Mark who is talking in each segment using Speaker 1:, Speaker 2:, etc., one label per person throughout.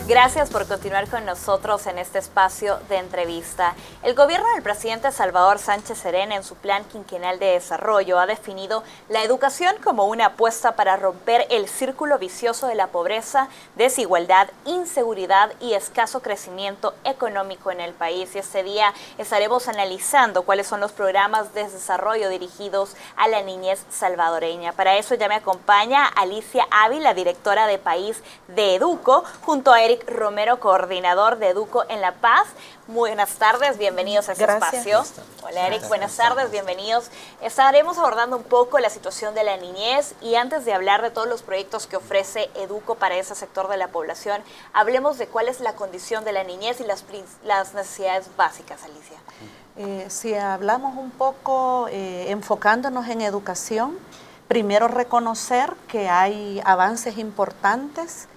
Speaker 1: Gracias por continuar con nosotros en este espacio de entrevista. El gobierno del presidente Salvador Sánchez Serén, en su plan quinquenal de desarrollo, ha definido la educación como una apuesta para romper el círculo vicioso de la pobreza, desigualdad, inseguridad y escaso crecimiento económico en el país. Y este día estaremos analizando cuáles son los programas de desarrollo dirigidos a la niñez salvadoreña. Para eso ya me acompaña Alicia Ávila, directora de País de Educo, junto a Eric Romero, coordinador de Educo en La Paz. Muy buenas tardes, bienvenidos a este espacio. Hola Eric, buenas tardes, bienvenidos. Estaremos abordando un poco la situación de la niñez y antes de hablar de todos los proyectos que ofrece Educo para ese sector de la población, hablemos de cuál es la condición de la niñez y las necesidades básicas, Alicia.
Speaker 2: Si hablamos un poco enfocándonos en educación, primero reconocer que hay avances importantes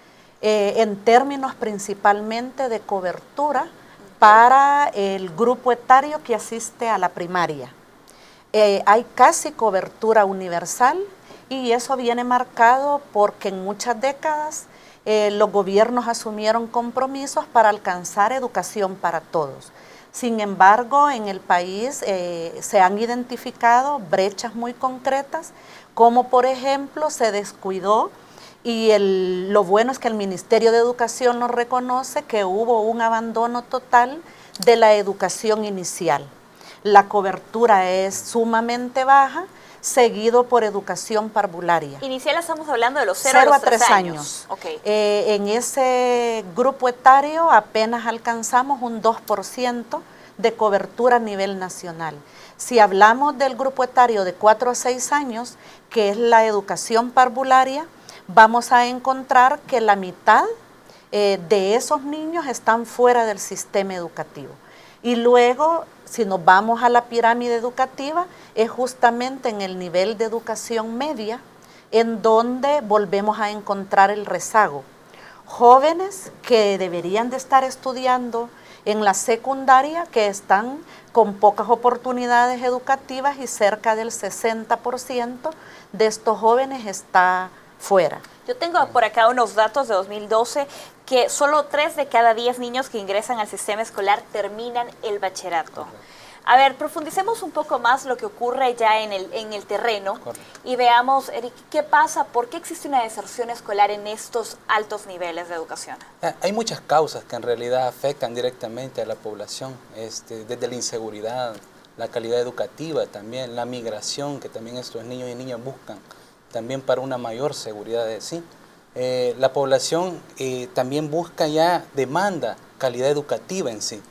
Speaker 2: en términos principalmente de cobertura para el grupo etario que asiste a la primaria. Hay casi cobertura universal y eso viene marcado porque en muchas décadas los gobiernos asumieron compromisos para alcanzar educación para todos. Sin embargo, en el país se han identificado brechas muy concretas, como por ejemplo se descuidó, y lo bueno es que el Ministerio de Educación nos reconoce que hubo un abandono total de la educación inicial. La cobertura es sumamente baja, seguido por educación parvularia.
Speaker 1: Inicial estamos hablando de los 0 a 3 años.
Speaker 2: Okay. En ese grupo etario apenas alcanzamos un 2% de cobertura a nivel nacional. Si hablamos del grupo etario de 4 a 6 años, que es la educación parvularia, vamos a encontrar que la mitad de esos niños están fuera del sistema educativo. Y luego, si nos vamos a la pirámide educativa, es justamente en el nivel de educación media en donde volvemos a encontrar el rezago. Jóvenes que deberían de estar estudiando en la secundaria, que están con pocas oportunidades educativas y cerca del 60% de estos jóvenes está fuera.
Speaker 1: Yo tengo por acá unos datos de 2012 que solo 3 de cada 10 niños que ingresan al sistema escolar terminan el bachillerato. A ver, profundicemos un poco más lo que ocurre ya en el terreno y veamos, Eric, ¿qué pasa? ¿Por qué existe una deserción escolar en estos altos niveles de educación?
Speaker 3: Hay muchas causas que en realidad afectan directamente a la población, desde la inseguridad, la calidad educativa también, la migración que también estos niños y niñas buscan, también para una mayor seguridad de sí. La población también busca ya, demanda calidad educativa en sí.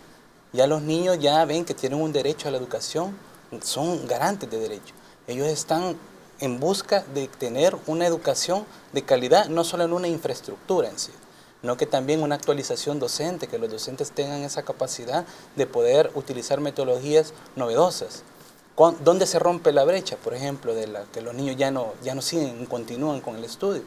Speaker 3: Ya los niños ya ven que tienen un derecho a la educación, son garantes de derecho. Ellos están en busca de tener una educación de calidad, no solo en una infraestructura en sí, sino que también una actualización docente, que los docentes tengan esa capacidad de poder utilizar metodologías novedosas. ¿Dónde se rompe la brecha? Por ejemplo, de que los niños ya no siguen, continúan con el estudio.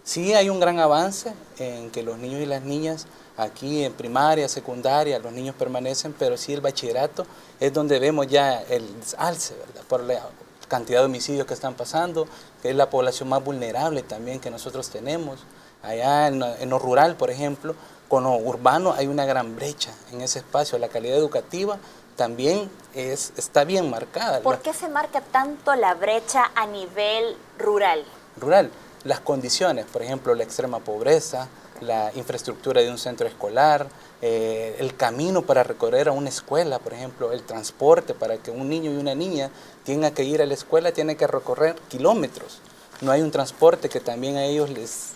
Speaker 3: Sí hay un gran avance en que los niños y las niñas aquí en primaria, secundaria, los niños permanecen, pero sí el bachillerato es donde vemos ya el alce, ¿verdad? Por la cantidad de homicidios que están pasando, que es la población más vulnerable también que nosotros tenemos. Allá en lo rural, por ejemplo, con lo urbano hay una gran brecha en ese espacio. La calidad educativa también está bien marcada.
Speaker 1: ¿Por qué se marca tanto la brecha a nivel rural?
Speaker 3: Rural, las condiciones, por ejemplo, la extrema pobreza, la infraestructura de un centro escolar, el camino para recorrer a una escuela, por ejemplo, el transporte para que un niño y una niña tengan que ir a la escuela, tienen que recorrer kilómetros. No hay un transporte que también a ellos les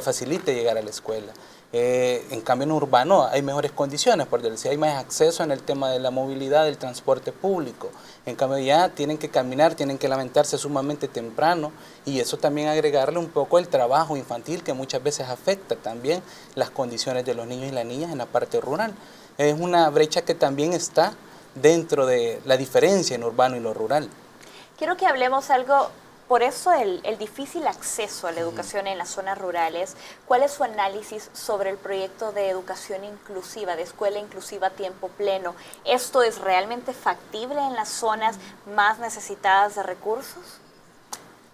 Speaker 3: facilite llegar a la escuela. En cambio en urbano hay mejores condiciones, por decir, hay más acceso en el tema de la movilidad, del transporte público. En cambio ya tienen que caminar, tienen que levantarse sumamente temprano y eso también agregarle un poco el trabajo infantil que muchas veces afecta también las condiciones de los niños y las niñas en la parte rural. Es una brecha que también está dentro de la diferencia en urbano y lo rural.
Speaker 1: Quiero que hablemos algo. Por eso el difícil acceso a la educación en las zonas rurales. ¿Cuál es su análisis sobre el proyecto de educación inclusiva, de escuela inclusiva a tiempo pleno? ¿Esto es realmente factible en las zonas más necesitadas de recursos?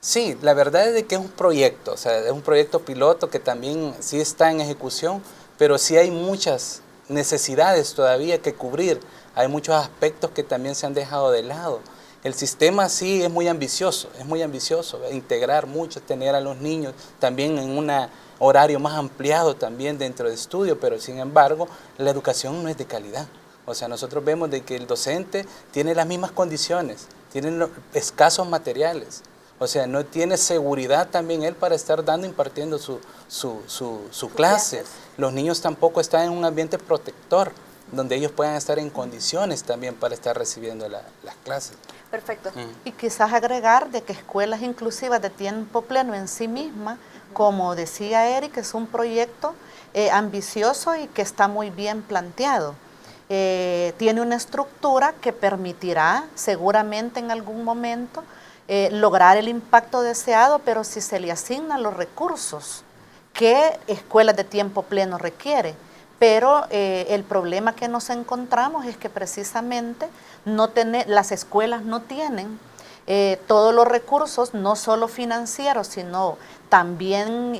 Speaker 3: Sí, la verdad es de que es un proyecto, o sea, es un proyecto piloto que también sí está en ejecución, pero sí hay muchas necesidades todavía que cubrir, hay muchos aspectos que también se han dejado de lado. El sistema sí es muy ambicioso, integrar mucho, tener a los niños también en un horario más ampliado también dentro de estudio, pero sin embargo la educación no es de calidad. O sea, nosotros vemos de que el docente tiene las mismas condiciones, tiene escasos materiales, o sea, no tiene seguridad también él para estar impartiendo su clase. Los niños tampoco están en un ambiente protector, donde ellos puedan estar en condiciones también para estar recibiendo las clases.
Speaker 1: Perfecto.
Speaker 2: Y quizás agregar de que escuelas inclusivas de tiempo pleno en sí misma, como decía Eric, es un proyecto ambicioso y que está muy bien planteado. Tiene una estructura que permitirá seguramente en algún momento lograr el impacto deseado, pero si se le asignan los recursos que escuelas de tiempo pleno requiere. Pero el problema que nos encontramos es que precisamente las escuelas no tienen todos los recursos, no solo financieros, sino también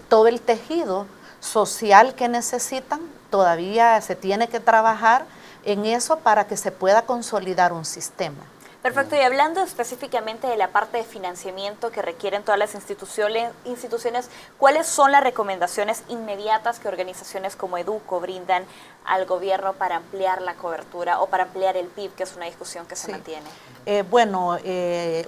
Speaker 2: todo el tejido social que necesitan. Todavía se tiene que trabajar en eso para que se pueda consolidar un sistema.
Speaker 1: Perfecto, y hablando específicamente de la parte de financiamiento que requieren todas las instituciones, ¿cuáles son las recomendaciones inmediatas que organizaciones como Educo brindan al gobierno para ampliar la cobertura o para ampliar el PIB, que es una discusión que se mantiene?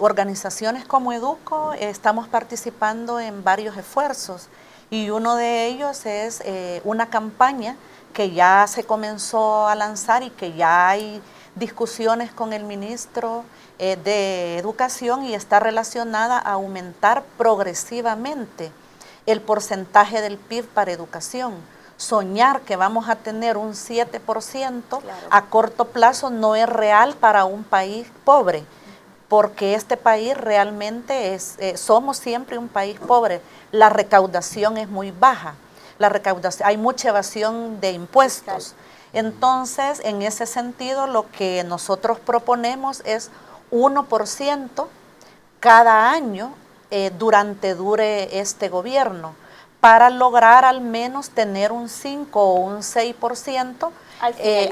Speaker 2: Organizaciones como Educo estamos participando en varios esfuerzos y uno de ellos es una campaña que ya se comenzó a lanzar y que ya hay discusiones con el ministro de Educación y está relacionada a aumentar progresivamente el porcentaje del PIB para educación. Soñar que vamos a tener un 7% a corto plazo no es real para un país pobre, porque este país realmente somos siempre un país pobre. La recaudación es muy baja, hay mucha evasión de impuestos. Entonces, en ese sentido, lo que nosotros proponemos es 1% cada año dure este gobierno, para lograr al menos tener un 5 o un 6%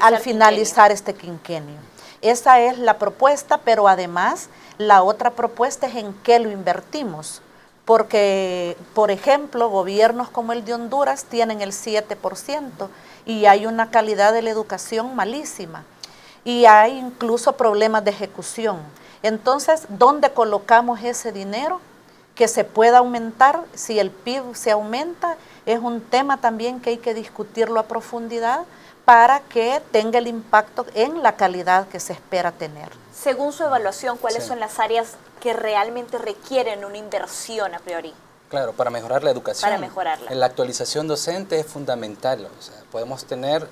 Speaker 2: al finalizar este quinquenio. Esa es la propuesta, pero además la otra propuesta es en qué lo invertimos. Porque, por ejemplo, gobiernos como el de Honduras tienen el 7% y hay una calidad de la educación malísima y hay incluso problemas de ejecución. Entonces, ¿dónde colocamos ese dinero que se pueda aumentar? Si el PIB se aumenta, es un tema también que hay que discutirlo a profundidad para que tenga el impacto en la calidad que se espera tener.
Speaker 1: Según su evaluación, ¿cuáles son las áreas que realmente requieren una inversión a priori?
Speaker 3: Claro, para mejorar la educación.
Speaker 1: Para mejorarla.
Speaker 3: La actualización docente es fundamental. O sea, podemos tener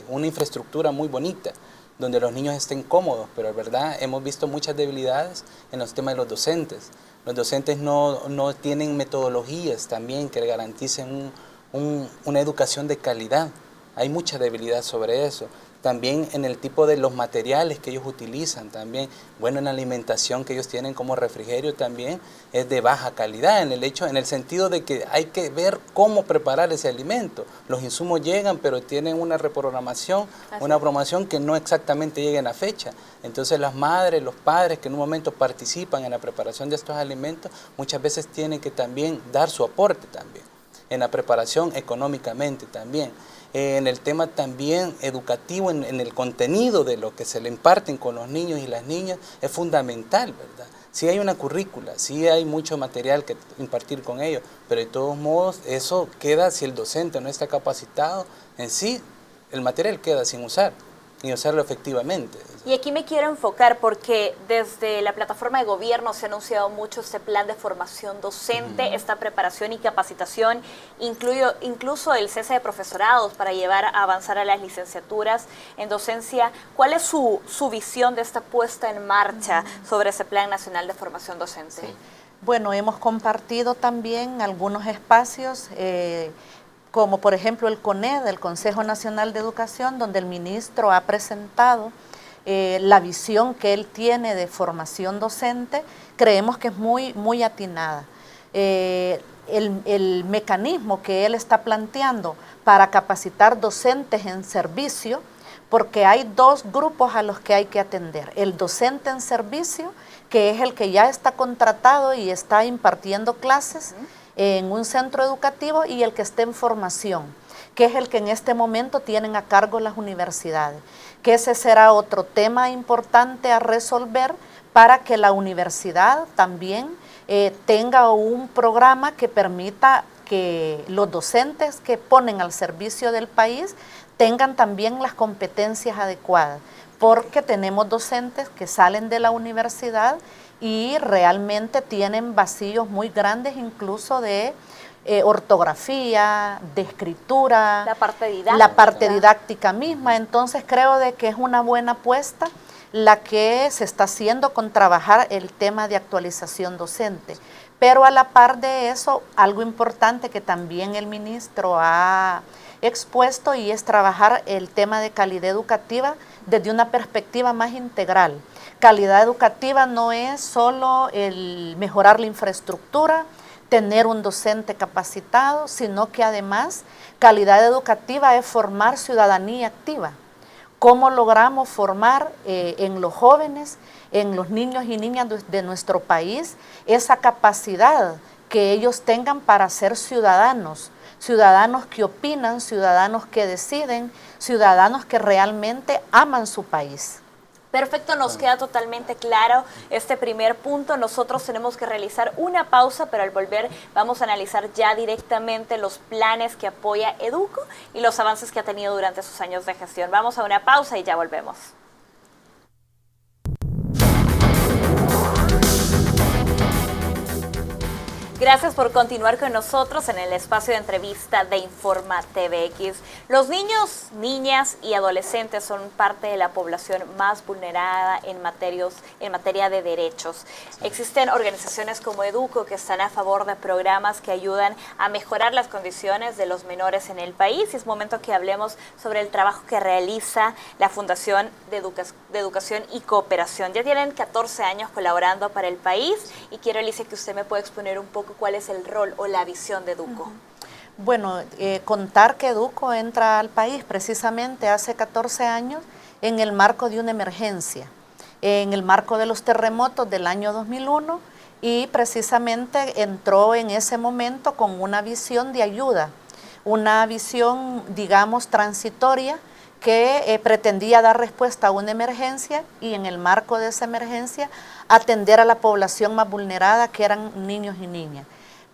Speaker 3: una infraestructura muy bonita, donde los niños estén cómodos, pero es verdad, hemos visto muchas debilidades en los temas de los docentes. Los docentes no tienen metodologías también que garanticen una educación de calidad. Hay mucha debilidad sobre eso. También en el tipo de los materiales que ellos utilizan también. Bueno, en la alimentación que ellos tienen como refrigerio también es de baja calidad en el sentido de que hay que ver cómo preparar ese alimento. Los insumos llegan, pero tienen una reprogramación, una programación que no exactamente llega en la fecha. Entonces las madres, los padres que en un momento participan en la preparación de estos alimentos, muchas veces tienen que también dar su aporte también, en la preparación económicamente también. En el tema también educativo, en el contenido de lo que se le imparten con los niños y las niñas, es fundamental, ¿verdad? Sí hay una currícula, sí hay mucho material que impartir con ellos, pero de todos modos eso queda, si el docente no está capacitado, en sí el material queda sin usar, y usarlo efectivamente.
Speaker 1: Y aquí me quiero enfocar porque desde la plataforma de gobierno se ha anunciado mucho este plan de formación docente, esta preparación y capacitación, incluso el cese de profesorados para llevar a avanzar a las licenciaturas en docencia. ¿Cuál es su visión de esta puesta en marcha sobre ese Plan Nacional de Formación Docente?
Speaker 2: Sí. Bueno, hemos compartido también algunos espacios como por ejemplo el CONED, el Consejo Nacional de Educación, donde el ministro ha presentado la visión que él tiene de formación docente, creemos que es muy atinada. El mecanismo que él está planteando para capacitar docentes en servicio, porque hay dos grupos a los que hay que atender. El docente en servicio, que es el que ya está contratado y está impartiendo clases en un centro educativo, y el que está en formación, que es el que en este momento tienen a cargo las universidades, que ese será otro tema importante a resolver para que la universidad también tenga un programa que permita que los docentes que ponen al servicio del país tengan también las competencias adecuadas, porque tenemos docentes que salen de la universidad y realmente tienen vacíos muy grandes, incluso de ortografía, de escritura, la parte didáctica misma. Entonces creo de que es una buena apuesta la que se está haciendo con trabajar el tema de actualización docente. Pero a la par de eso, algo importante que también el ministro ha expuesto, y es trabajar el tema de calidad educativa desde una perspectiva más integral. Calidad educativa no es solo el mejorar la infraestructura, tener un docente capacitado, sino que además calidad educativa es formar ciudadanía activa. ¿Cómo logramos formar en los jóvenes, en los niños y niñas de nuestro país, esa capacidad que ellos tengan para ser ciudadanos? Ciudadanos que opinan, ciudadanos que deciden, ciudadanos que realmente aman su país.
Speaker 1: Perfecto, nos queda totalmente claro este primer punto. Nosotros tenemos que realizar una pausa, pero al volver vamos a analizar ya directamente los planes que apoya Educo y los avances que ha tenido durante sus años de gestión. Vamos a una pausa y ya volvemos. Gracias por continuar con nosotros en el espacio de entrevista de Informa TVX. Los niños, niñas y adolescentes son parte de la población más vulnerada en materia de derechos. Existen organizaciones como Educo que están a favor de programas que ayudan a mejorar las condiciones de los menores en el país, y es momento que hablemos sobre el trabajo que realiza la Fundación de Educación y Cooperación. Ya tienen 14 años colaborando para el país, y quiero, Alicia, que usted me pueda exponer un poco cuál es el rol o la visión de Educo.
Speaker 2: Bueno, contar que Educo entra al país precisamente hace 14 años en el marco de una emergencia, en el marco de los terremotos del año 2001, y precisamente entró en ese momento con una visión de ayuda, una visión, digamos, transitoria, que pretendía dar respuesta a una emergencia, y en el marco de esa emergencia atender a la población más vulnerada, que eran niños y niñas.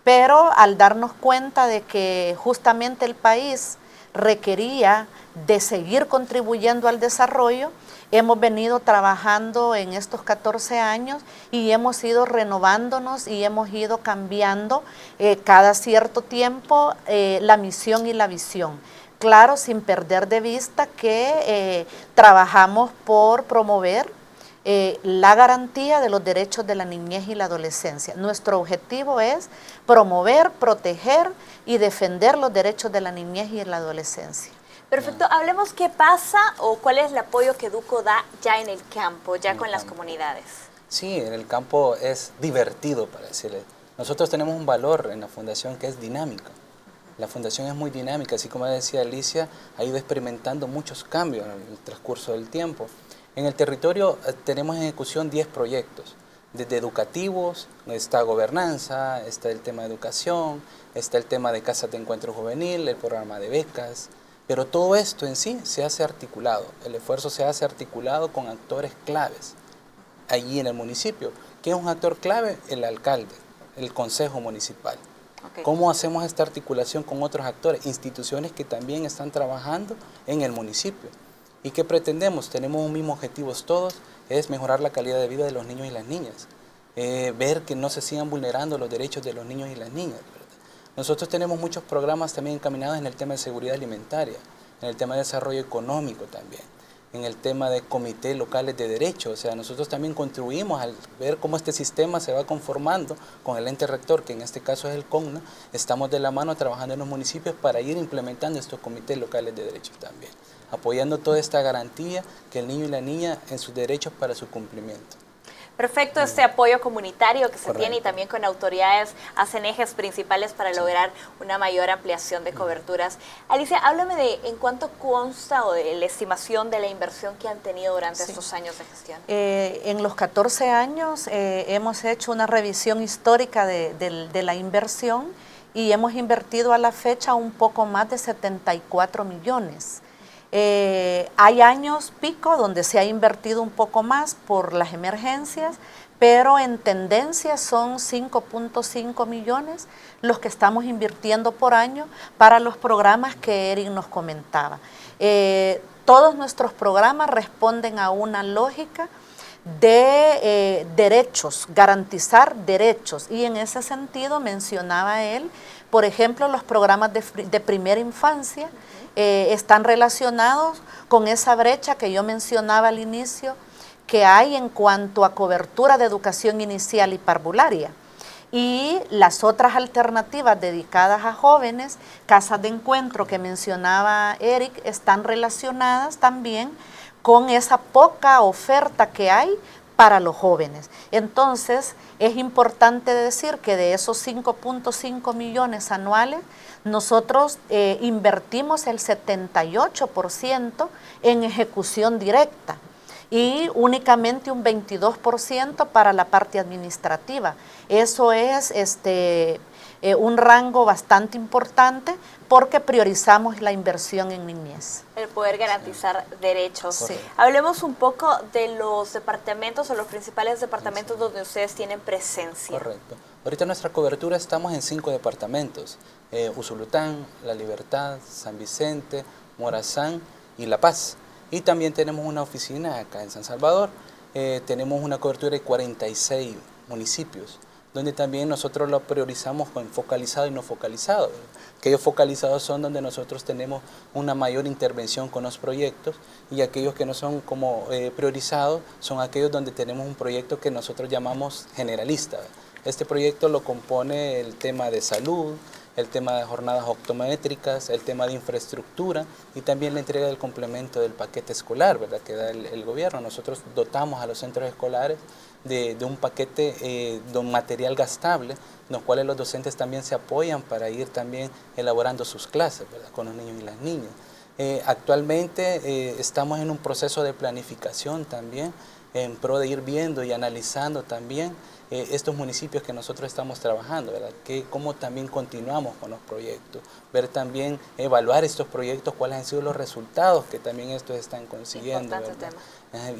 Speaker 2: Pero al darnos cuenta de que justamente el país requería de seguir contribuyendo al desarrollo, hemos venido trabajando en estos 14 años y hemos ido renovándonos y hemos ido cambiando cada cierto tiempo la misión y la visión. Claro, sin perder de vista que trabajamos por promover la garantía de los derechos de la niñez y la adolescencia. Nuestro objetivo es promover, proteger y defender los derechos de la niñez y la adolescencia.
Speaker 1: Perfecto, hablemos qué pasa o cuál es el apoyo que Educo da ya en el campo, ya con las comunidades.
Speaker 3: Sí, en el campo es divertido, para decirle. Nosotros tenemos un valor en la fundación que es dinámico. La fundación es muy dinámica, así como decía Alicia, ha ido experimentando muchos cambios en el transcurso del tiempo. En el territorio tenemos en ejecución 10 proyectos, desde educativos, está gobernanza, está el tema de educación, está el tema de casas de encuentro juvenil, el programa de becas, pero todo esto en sí se hace articulado, el esfuerzo se hace articulado con actores claves allí en el municipio. ¿Quién es un actor clave? El alcalde, el consejo municipal. Okay. ¿Cómo hacemos esta articulación con otros actores? Instituciones que también están trabajando en el municipio. ¿Y qué pretendemos? Tenemos un mismo objetivo todos, es mejorar la calidad de vida de los niños y las niñas. Ver que no se sigan vulnerando los derechos de los niños y las niñas, ¿verdad? Nosotros tenemos muchos programas también encaminados en el tema de seguridad alimentaria, en el tema de desarrollo económico también, en el tema de comités locales de derechos. O sea, nosotros también contribuimos al ver cómo este sistema se va conformando con el ente rector, que en este caso es el CONNA. Estamos de la mano trabajando en los municipios para ir implementando estos comités locales de derechos también. apoyando toda esta garantía que el niño y la niña en sus derechos para su cumplimiento.
Speaker 1: Perfecto, este apoyo comunitario que se
Speaker 3: Correcto.
Speaker 1: tiene y también con autoridades hacen ejes principales para lograr una mayor ampliación de coberturas. Alicia, háblame de en cuánto consta o de la estimación de la inversión que han tenido durante estos años de gestión.
Speaker 2: En los 14 años hemos hecho una revisión histórica de la inversión y hemos invertido a la fecha un poco más de 74 millones. Hay años pico donde se ha invertido un poco más por las emergencias, pero en tendencia son 5.5 millones los que estamos invirtiendo por año para los programas que Eric nos comentaba. Todos nuestros programas responden a una lógica de derechos, garantizar derechos, y en ese sentido mencionaba él, por ejemplo, los programas de primera infancia están relacionados con esa brecha que yo mencionaba al inicio que hay en cuanto a cobertura de educación inicial y parvularia. Y las otras alternativas dedicadas a jóvenes, casas de encuentro que mencionaba Eric, están relacionadas también con esa poca oferta que hay para los jóvenes. Entonces, es importante decir que de esos 5.5 millones anuales, nosotros invertimos el 78% en ejecución directa y únicamente un 22% para la parte administrativa. Eso es un rango bastante importante porque priorizamos la inversión en niñez.
Speaker 1: El poder garantizar derechos.
Speaker 2: Sí.
Speaker 1: Hablemos un poco de los departamentos o los principales departamentos donde ustedes tienen presencia.
Speaker 3: Correcto. Ahorita nuestra cobertura estamos en 5 departamentos, Usulután, La Libertad, San Vicente, Morazán y La Paz. Y también tenemos una oficina acá en San Salvador. Tenemos una cobertura de 46 municipios, donde también nosotros lo priorizamos con focalizado y no focalizado. Aquellos focalizados son donde nosotros tenemos una mayor intervención con los proyectos, y aquellos que no son como priorizados son aquellos donde tenemos un proyecto que nosotros llamamos generalista. Este proyecto lo compone el tema de salud, el tema de jornadas optométricas, el tema de infraestructura y también la entrega del complemento del paquete escolar, ¿verdad?, que da el gobierno. Nosotros dotamos a los centros escolares de un paquete de un material gastable, en los cuales los docentes también se apoyan para ir también elaborando sus clases, ¿verdad?, con los niños y las niñas. Actualmente estamos en un proceso de planificación también, en pro de ir viendo y analizando también estos municipios que nosotros estamos trabajando, ¿verdad?, cómo también continuamos con los proyectos, ver también, evaluar estos proyectos, cuáles han sido los resultados que también estos están consiguiendo,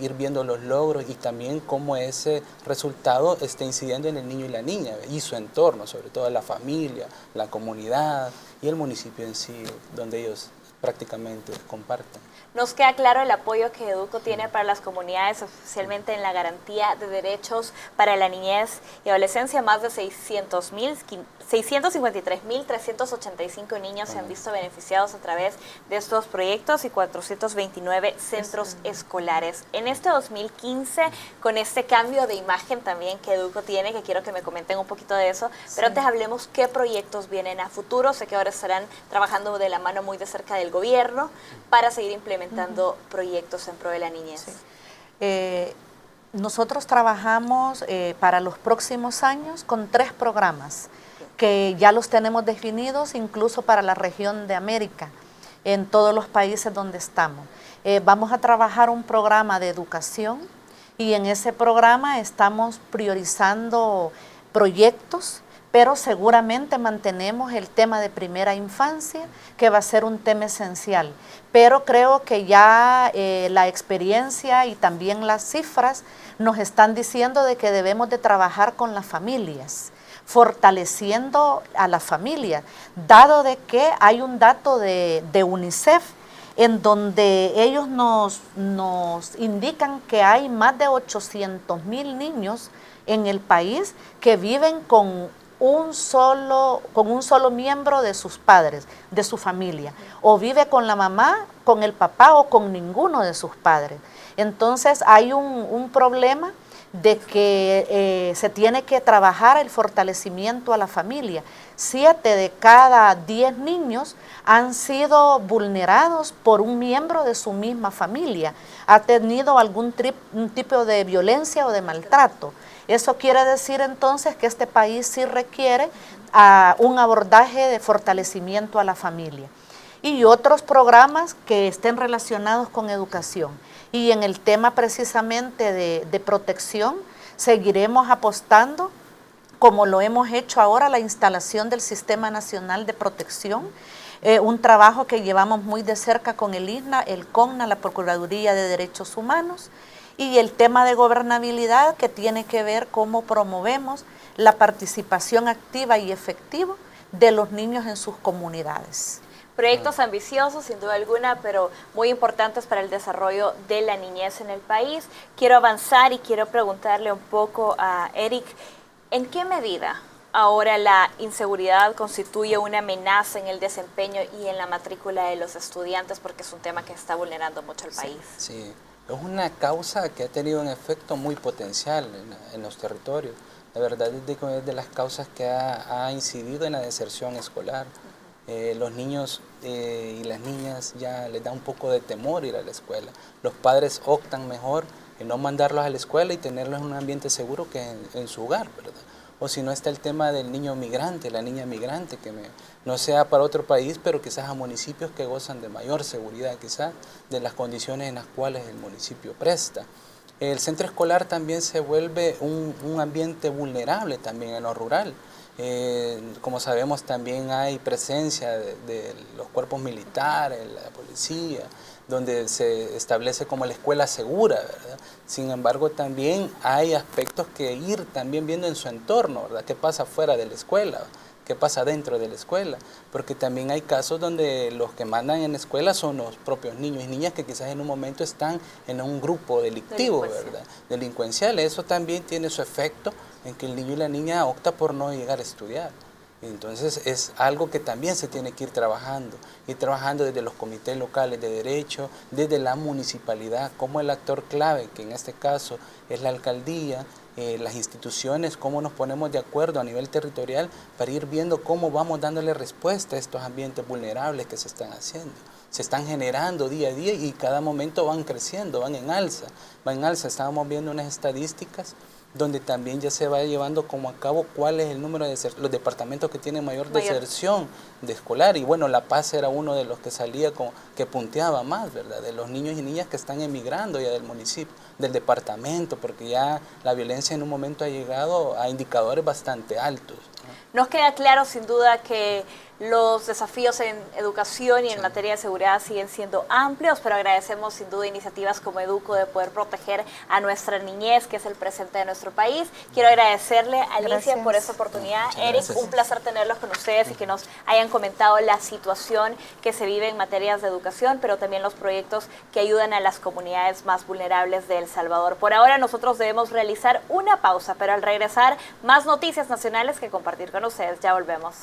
Speaker 3: ir viendo los logros y también cómo ese resultado está incidiendo en el niño y la niña y su entorno, sobre todo la familia, la comunidad y el municipio en sí, donde ellos prácticamente comparten.
Speaker 1: Nos queda claro el apoyo que Educo tiene para las comunidades, especialmente en la garantía de derechos para la niñez y adolescencia. Más de 653.385 niños se han visto beneficiados a través de estos proyectos y 429 centros escolares. En este 2015, con este cambio de imagen también que Educo tiene, que quiero que me comenten un poquito de eso, pero antes hablemos qué proyectos vienen a futuro. Sé que ahora estarán trabajando de la mano muy de cerca del gobierno para seguir implementando proyectos en pro de la niñez.
Speaker 2: Sí. Nosotros trabajamos para los próximos años con 3 programas que ya los tenemos definidos incluso para la región de América, en todos los países donde estamos. Vamos a trabajar un programa de educación y en ese programa estamos priorizando proyectos, pero seguramente mantenemos el tema de primera infancia, que va a ser un tema esencial. Pero creo que ya la experiencia y también las cifras nos están diciendo de que debemos de trabajar con las familias, fortaleciendo a la familia, dado de que hay un dato de UNICEF en donde ellos nos indican que hay más de 800,000 niños en el país que viven con un solo miembro de sus padres, de su familia, o vive con la mamá, con el papá o con ninguno de sus padres. Entonces hay un problema de que se tiene que trabajar el fortalecimiento a la familia. 7 de cada 10 niños han sido vulnerados por un miembro de su misma familia, ha tenido algún tipo de violencia o de maltrato. Eso quiere decir entonces que este país sí requiere un abordaje de fortalecimiento a la familia y otros programas que estén relacionados con educación. Y en el tema precisamente de protección, seguiremos apostando, como lo hemos hecho ahora, la instalación del Sistema Nacional de Protección, un trabajo que llevamos muy de cerca con el ISNA, el CONNA, la Procuraduría de Derechos Humanos, y el tema de gobernabilidad, que tiene que ver cómo promovemos la participación activa y efectiva de los niños en sus comunidades.
Speaker 1: Proyectos ambiciosos, sin duda alguna, pero muy importantes para el desarrollo de la niñez en el país. Quiero avanzar y quiero preguntarle un poco a Eric, ¿en qué medida ahora la inseguridad constituye una amenaza en el desempeño y en la matrícula de los estudiantes? Porque es un tema que está vulnerando mucho al país.
Speaker 3: Sí, es una causa que ha tenido un efecto muy potencial en los territorios. La verdad es de las causas que ha incidido en la deserción escolar. Los niños y las niñas ya les da un poco de temor ir a la escuela. Los padres optan mejor en no mandarlos a la escuela y tenerlos en un ambiente seguro que en su hogar, ¿verdad? O si no, está el tema del niño migrante, la niña migrante, que no sea para otro país, pero quizás a municipios que gozan de mayor seguridad, quizás de las condiciones en las cuales el municipio presta. El centro escolar también se vuelve un ambiente vulnerable también en lo rural. Como sabemos, también hay presencia de los cuerpos militares, la policía, donde se establece como la escuela segura, ¿verdad? Sin embargo, también hay aspectos que ir también viendo en su entorno, ¿verdad? ¿Qué pasa fuera de la escuela? ¿Qué pasa dentro de la escuela? Porque también hay casos donde los que mandan en la escuela son los propios niños y niñas que quizás en un momento están en un grupo delictivo, ¿verdad? Delincuencial. Eso también tiene su efecto en que el niño y la niña opta por no llegar a estudiar. Entonces es algo que también se tiene que ir trabajando desde los comités locales de derecho, desde la municipalidad, como el actor clave, que en este caso es la alcaldía, las instituciones, cómo nos ponemos de acuerdo a nivel territorial para ir viendo cómo vamos dándole respuesta a estos ambientes vulnerables que se están haciendo. Se están generando día a día y cada momento van creciendo, van en alza. Estábamos viendo unas estadísticas donde también ya se va llevando como a cabo cuál es el número de los departamentos que tienen mayor deserción de escolar. Y bueno, La Paz era uno de los que salía, que punteaba más, ¿verdad? De los niños y niñas que están emigrando ya del municipio, del departamento, porque ya la violencia en un momento ha llegado a indicadores bastante altos.
Speaker 1: Nos queda claro sin duda que los desafíos en educación y en materia de seguridad siguen siendo amplios, pero agradecemos sin duda iniciativas como Educo de poder proteger a nuestra niñez, que es el presente de nuestro país. Quiero agradecerle a Alicia por esta oportunidad. Eric, un placer tenerlos con ustedes y que nos hayan comentado la situación que se vive en materias de educación, pero también los proyectos que ayudan a las comunidades más vulnerables de El Salvador. Por ahora nosotros debemos realizar una pausa, pero al regresar más noticias nacionales que compartir con ustedes. Ya volvemos.